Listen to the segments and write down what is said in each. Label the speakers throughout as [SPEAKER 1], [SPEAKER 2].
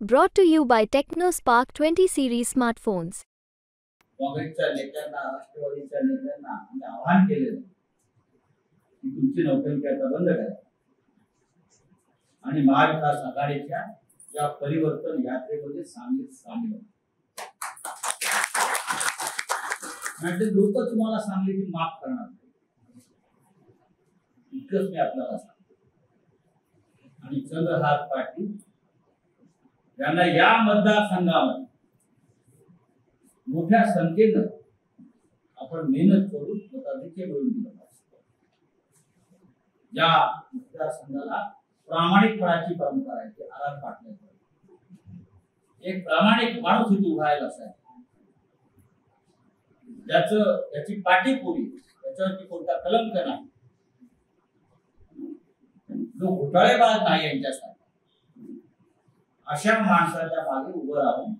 [SPEAKER 1] Brought to you by TechnoSpark 20 series smartphones.
[SPEAKER 2] काँग्रेसच्या नेत्यांना, राष्ट्रवादीच्या नेत्यांना आम्ही आवाहन केलेलं की तुमची नोकरी आता बंद करा आणि महाविकास आघाडीच्या या परिवर्तन यात्रेमध्ये सामील म्हणजे लोक तुम्हाला सांगलीची माफ करणार नाही, इतकंच मी आपल्याला सांगतो. आणि चंद्रहार पाटील यांना या मतदारसंघामध्ये मोठ्या संख्येनं आपण मेहनत करून मताधिक्य मिळवून दिलं पाहिजे. या मतदारसंघाला प्रामाणिकपणाची परंपरा आहे, ते आराम पाटण्याचं एक प्रामाणिक माणूस इथे उभायला असायचा, त्याची पाठीपुरी, त्याच्यावरती कोणता कलंक नाही, जो घोटाळेबाज नाही यांच्यासाठी. अशा माणसाच्या मागे उभं राहून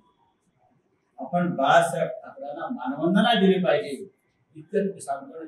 [SPEAKER 2] आपण बाळासाहेब ठाकरेंना मानवंदना दिली पाहिजे, इतकंच मी सांगतो.